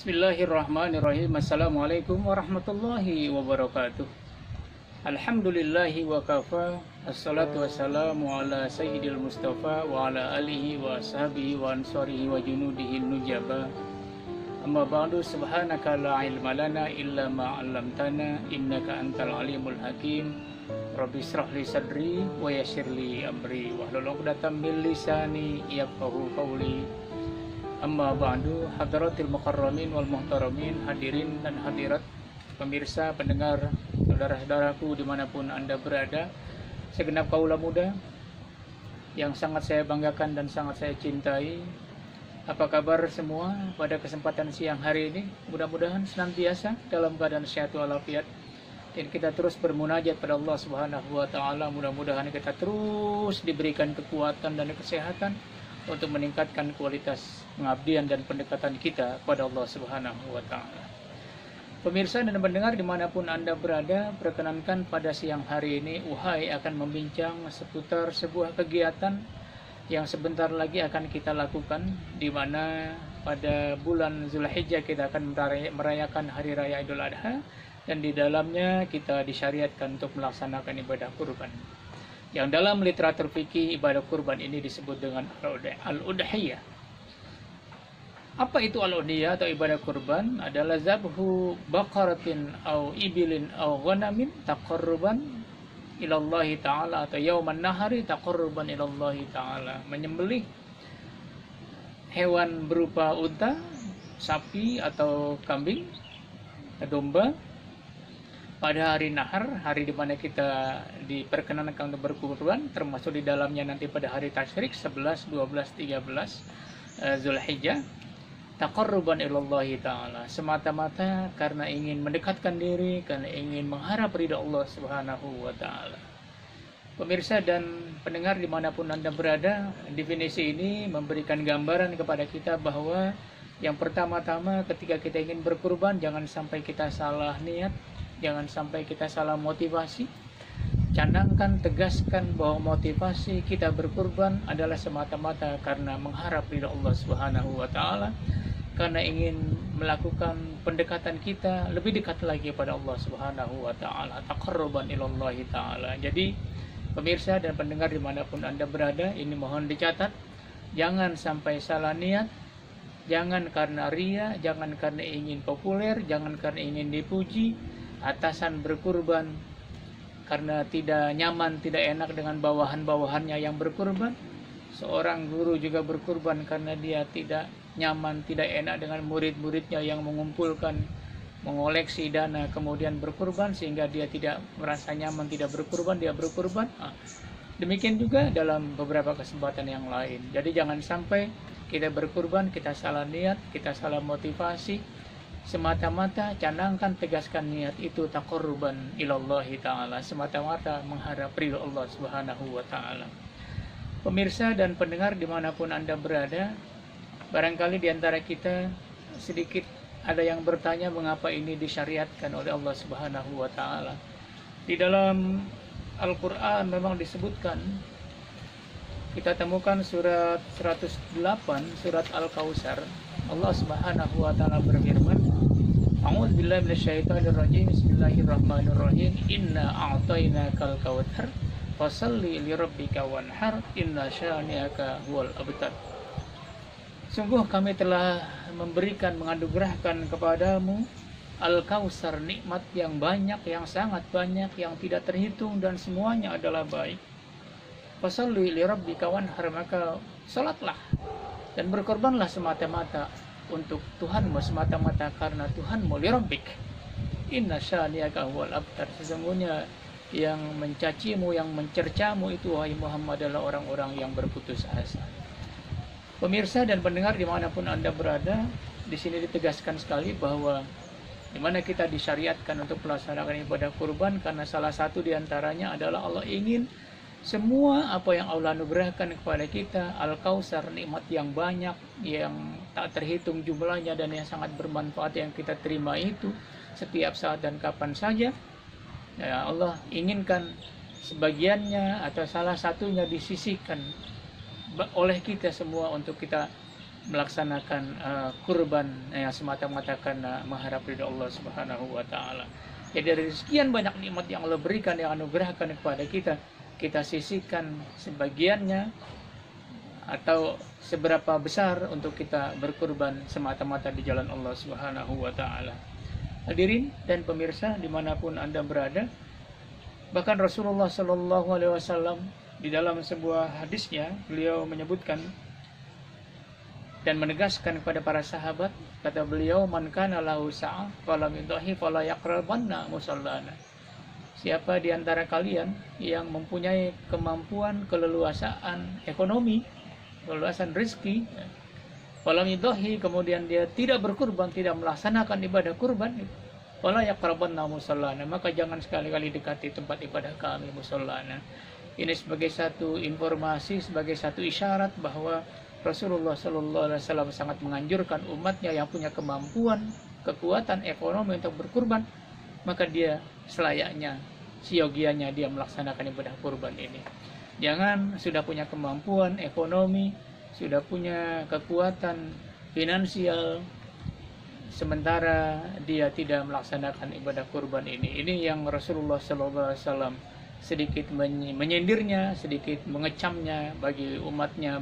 Bismillahirrahmanirrahim. Assalamualaikum warahmatullahi wabarakatuh. Alhamdulillahi wa kafa. Assalatu wassalamu ala sayyidil mustafa wa ala alihi wa sahbihi wa ansarihi wa junudihi nujaba. Amma ba'du, subhanaka la ilma lana illa ma 'allamtana innaka antal alimul hakim. Rabbi israh li sadri wa yassir li amri wahlul 'uqdatam min lisani yafqahu qawli. Amma ba'du, hadratil mukarramin wal muhtaramin, hadirin dan hadirat, pemirsa, pendengar, saudara-saudaraku dimanapun Anda berada, segenap kaula muda yang sangat saya banggakan dan sangat saya cintai. Apa kabar semua pada kesempatan siang hari ini? Mudah-mudahan senantiasa dalam keadaan sehat walafiat, dan kita terus bermunajat pada Allah Subhanahu wa taala. Mudah-mudahan kita terus diberikan kekuatan dan kesehatan untuk meningkatkan kualitas pengabdian dan pendekatan kita pada Allah Subhanahu wa taala. Pemirsa dan pendengar dimanapun Anda berada, perkenankan pada siang hari ini Uhai akan membincang seputar sebuah kegiatan yang sebentar lagi akan kita lakukan, di mana pada bulan Zulhijjah kita akan merayakan Hari Raya Idul Adha, dan di dalamnya kita disyariatkan untuk melaksanakan ibadah kurban, yang dalam literatur fikih ibadah kurban ini disebut dengan al-udhiyah. Apa itu al-udhiyah atau ibadah kurban? Adalah zabhu baqaratin au ibilin au ghanamin taqarruban ilallahi ta'ala, atau yauman nahari taqarruban ilallahi ta'ala, menyembelih hewan berupa unta, sapi atau kambing, domba pada hari nahar, hari di mana kita diperkenankan untuk berkurban, termasuk di dalamnya nanti pada hari tasyrik 11, 12, 13 Zulhijjah, taqarruban ilallahi ta'ala, semata-mata karena ingin mendekatkan diri, karena ingin mengharap ridha Allah Subhanahu wa ta'ala. Pemirsa dan pendengar dimanapun Anda berada, definisi ini memberikan gambaran kepada kita bahwa yang pertama-tama ketika kita ingin berkurban, jangan sampai kita salah niat, jangan sampai kita salah motivasi. Canangkan, tegaskan bahwa motivasi kita berkurban adalah semata-mata karena mengharap ridha Allah Subhanahu wa taala, karena ingin melakukan pendekatan kita lebih dekat lagi pada Allah Subhanahu wa taala, taqarruban ilallahi taala. Jadi pemirsa dan pendengar dimanapun Anda berada, ini mohon dicatat, jangan sampai salah niat. Jangan karena ria, jangan karena ingin populer, jangan karena ingin dipuji, atasan berkurban karena tidak nyaman, tidak enak dengan bawahan-bawahannya yang berkurban. Seorang guru juga berkurban karena dia tidak nyaman, tidak enak dengan murid-muridnya yang mengumpulkan, mengoleksi dana kemudian berkurban, sehingga dia tidak merasa nyaman, tidak berkurban, dia berkurban. Demikian juga dalam beberapa kesempatan yang lain. Jadi jangan sampai kita berkurban, kita salah niat, kita salah motivasi, semata-mata canangkan, tegaskan niat itu taqarruban ilallahi ta'ala, semata-mata mengharap ridha Allah Subhanahu wa ta'ala. Pemirsa dan pendengar dimanapun Anda berada, barangkali diantara kita sedikit ada yang bertanya mengapa ini disyariatkan oleh Allah Subhanahu wa ta'ala. Di dalam Al-Quran memang disebutkan, kita temukan surat 108, surat Al-Kautsar, Allah Subhanahu wa taala berfirman, A'udzubillahi minasyaitonirrajim, bismillahirrahmanirrahim, inna a'tainakal kautsar fashalli lirabbika wanhar inna syani'aka huwal abtar. Sungguh kami telah memberikan, menganugerahkan kepadamu Al-Kautsar, nikmat yang banyak, yang sangat banyak, yang tidak terhitung dan semuanya adalah baik. Fashalli lirabbika wanhar, maka salatlah dan berkorbanlah semata-mata untuk Tuhanmu, semata-mata karena Tuhanmu, lirabbik inna syani'aka huwal abtar, sesungguhnya yang mencacimu, yang mencercamu itu wahai Muhammad adalah orang-orang yang berputus asa. Pemirsa dan pendengar dimanapun Anda berada, di sini ditegaskan sekali bahwa dimana kita disyariatkan untuk melaksanakan ibadah kurban karena salah satu diantaranya adalah Allah ingin semua apa yang Allah anugerahkan kepada kita, Al-Kautsar, nikmat yang banyak, yang tak terhitung jumlahnya dan yang sangat bermanfaat yang kita terima itu setiap saat dan kapan saja, ya Allah inginkan sebagiannya atau salah satunya disisihkan oleh kita semua untuk kita melaksanakan kurban yang semata-mata karena mengharap ridha Allah Subhanahu wa taala. Jadi dari sekian banyak nikmat yang Allah berikan, yang anugerahkan kepada kita, kita sisihkan sebagiannya atau seberapa besar untuk kita berkurban semata-mata di jalan Allah Subhanahu wa taala. Hadirin dan pemirsa dimanapun Anda berada, bahkan Rasulullah Shallallahu Alaihi Wasallam di dalam sebuah hadisnya beliau menyebutkan dan menegaskan kepada para sahabat, kata beliau, man kana lahu sa'ah falam yudhi fala yaqrabanna musallana. Siapa di antara kalian yang mempunyai kemampuan, keleluasaan ekonomi, keleluasaan rezeki, falam yudhi, kemudian dia tidak berkurban, tidak melaksanakan ibadah kurban, fala yaqrabanna musallana, maka jangan sekali-kali dekati tempat ibadah kami, musallana. Ini sebagai satu informasi, sebagai satu isyarat bahwa Rasulullah Shallallahu Alaihi Wasallam sangat menganjurkan umatnya yang punya kemampuan, kekuatan ekonomi untuk berkurban, maka dia selayaknya, siogianya dia melaksanakan ibadah kurban ini. Jangan sudah punya kemampuan ekonomi, sudah punya kekuatan finansial, sementara dia tidak melaksanakan ibadah kurban ini. Ini yang Rasulullah Shallallahu Alaihi Wasallam sedikit menyindirnya, sedikit mengecamnya bagi umatnya,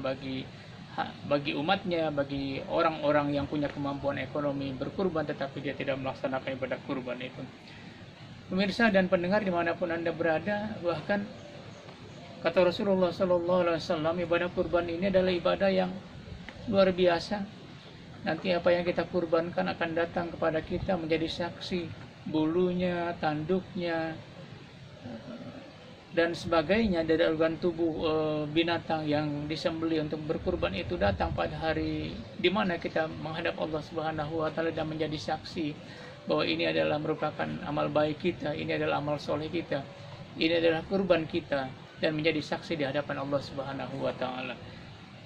bagi orang-orang yang punya kemampuan ekonomi berkurban tetapi dia tidak melaksanakan ibadah kurban itu. Pemirsa dan pendengar dimanapun Anda berada, bahkan kata Rasulullah Sallallahu Alaihi Wasallam, ibadah kurban ini adalah ibadah yang luar biasa. Nanti apa yang kita kurbankan akan datang kepada kita menjadi saksi, bulunya, tanduknya, dan sebagainya dari organ tubuh binatang yang disembelih untuk berkurban itu datang pada hari di mana kita menghadap Allah Subhanahu wa taala dan menjadi saksi bahwa ini adalah merupakan amal baik kita, ini adalah amal soleh kita, ini adalah kurban kita, dan menjadi saksi di hadapan Allah Subhanahu wa taala.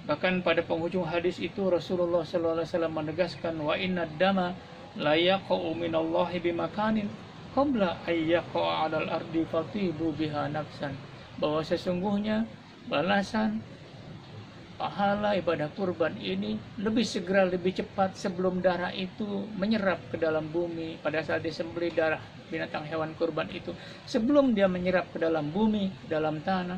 Bahkan pada penghujung hadis itu Rasulullah sallallahu alaihi wasallam menegaskan, wa inna dama la yaqa'u minallahi bimakanin qabla ayyaqa'a 'alal ardi fatibu biha nafsan, bahwa sesungguhnya balasan pahala ibadah kurban ini lebih segera, lebih cepat sebelum darah itu menyerap ke dalam bumi. Pada saat disembelih darah binatang hewan kurban itu, sebelum dia menyerap ke dalam bumi, dalam tanah,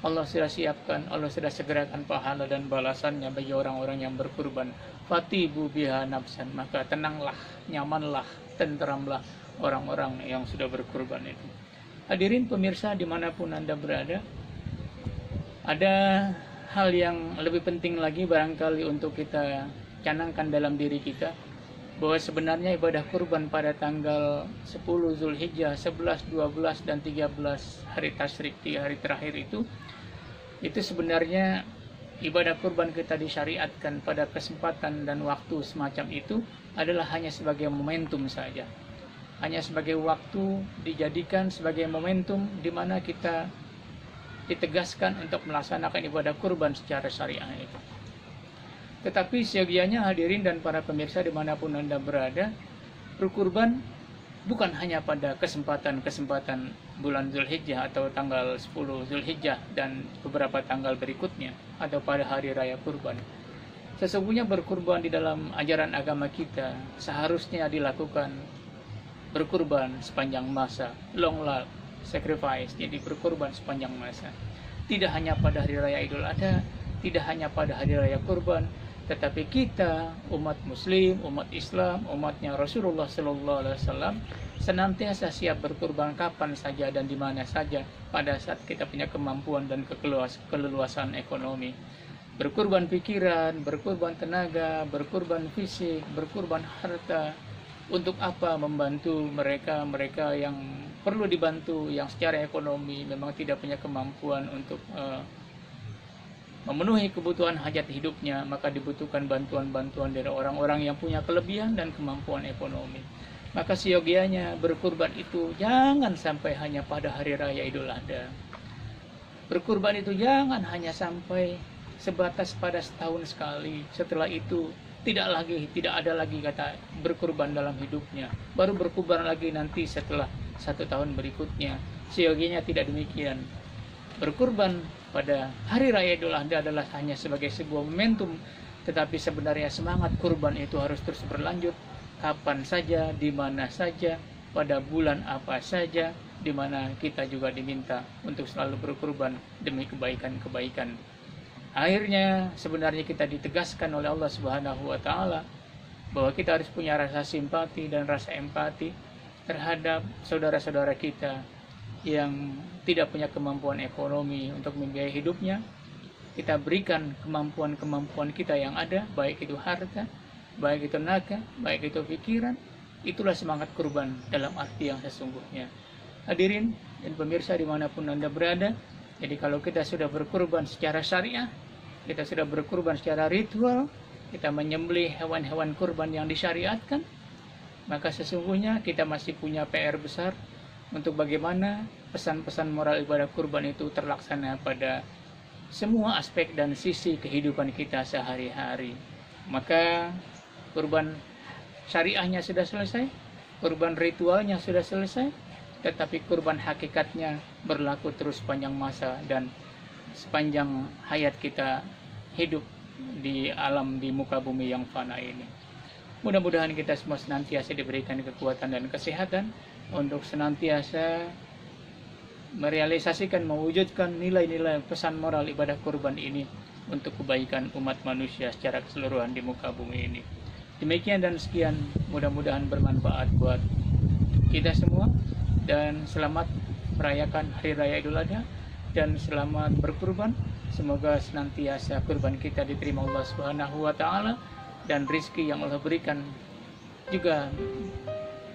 Allah sudah siapkan, Allah sudah segerakan pahala dan balasannya bagi orang-orang yang berkurban. Fatibu biha nafsan, maka tenanglah, nyamanlah, tenteramlah orang-orang yang sudah berkurban itu. Hadirin pemirsa dimanapun Anda berada, ada hal yang lebih penting lagi barangkali untuk kita canangkan dalam diri kita, bahwa sebenarnya ibadah kurban pada tanggal 10 Zulhijjah, 11, 12, dan 13 hari tasyrik, 3 hari terakhir itu sebenarnya ibadah kurban kita disyariatkan pada kesempatan dan waktu semacam itu adalah hanya sebagai momentum saja. Hanya sebagai waktu dijadikan sebagai momentum di mana kita ditegaskan untuk melaksanakan ibadah kurban secara syariah itu. Tetapi seyogianya hadirin dan para pemirsa dimanapun Anda berada, berkurban bukan hanya pada kesempatan-kesempatan bulan Zulhijjah atau tanggal 10 Zulhijjah dan beberapa tanggal berikutnya, atau pada hari raya kurban. Sesungguhnya berkurban di dalam ajaran agama kita seharusnya dilakukan berkurban sepanjang masa, long life sacrifice, jadi berkurban sepanjang masa. Tidak hanya pada hari raya Idul Adha, tidak hanya pada hari raya kurban, tetapi kita umat muslim, umat Islam, umatnya Rasulullah Sallallahu Alaihi Wasallam senantiasa siap berkurban kapan saja dan di mana saja pada saat kita punya kemampuan dan keleluasaan ekonomi. Berkurban pikiran, berkurban tenaga, berkurban fisik, berkurban harta. Untuk apa? Membantu mereka yang perlu dibantu, yang secara ekonomi memang tidak punya kemampuan untuk memenuhi kebutuhan hajat hidupnya, maka dibutuhkan bantuan-bantuan dari orang-orang yang punya kelebihan dan kemampuan ekonomi. Maka seyogianya berkurban itu jangan sampai hanya pada hari raya Idul Adha. Berkurban itu jangan hanya sampai sebatas pada setahun sekali. Setelah itu tidak ada lagi kata berkurban dalam hidupnya. Baru berkurban lagi nanti setelah 1 tahun berikutnya. Seyogianya tidak demikian. Berkurban pada hari raya Idul Adha adalah hanya sebagai sebuah momentum, tetapi sebenarnya semangat kurban itu harus terus berlanjut, kapan saja, di mana saja, pada bulan apa saja, di mana kita juga diminta untuk selalu berkurban demi kebaikan-kebaikan. Akhirnya sebenarnya kita ditegaskan oleh Allah Subhanahu wa taala bahwa kita harus punya rasa simpati dan rasa empati terhadap saudara-saudara kita yang tidak punya kemampuan ekonomi untuk membiayai hidupnya. Kita berikan kemampuan-kemampuan kita yang ada, baik itu harta, baik itu tenaga, baik itu pikiran. Itulah semangat kurban dalam arti yang sesungguhnya. Hadirin dan pemirsa dimanapun Anda berada, jadi kalau kita sudah berkurban secara syariah, kita sudah berkurban secara ritual, kita menyembelih hewan-hewan kurban yang disyariatkan, maka sesungguhnya kita masih punya PR besar untuk bagaimana pesan-pesan moral ibadah kurban itu terlaksana pada semua aspek dan sisi kehidupan kita sehari-hari. Maka kurban syariahnya sudah selesai, kurban ritualnya sudah selesai, tetapi kurban hakikatnya berlaku terus sepanjang masa dan sepanjang hayat kita hidup di alam di muka bumi yang fana ini. Mudah-mudahan kita semua senantiasa diberikan kekuatan dan kesehatan untuk senantiasa merealisasikan, mewujudkan nilai-nilai pesan moral ibadah kurban ini untuk kebaikan umat manusia secara keseluruhan di muka bumi ini. Demikian dan sekian, mudah-mudahan bermanfaat buat kita semua, dan selamat merayakan Hari Raya Idul Adha dan selamat berkurban. Semoga senantiasa kurban kita diterima Allah Subhanahu wa taala dan rizki yang Allah berikan juga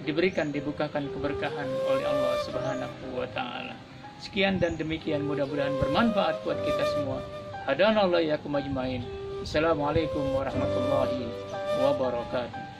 dibukakan keberkahan oleh Allah Subhanahu wa taala. Sekian dan demikian, mudah-mudahan bermanfaat buat kita semua. Hadanallahu iyyakum ajmain. Assalamualaikum warahmatullahi wabarakatuh.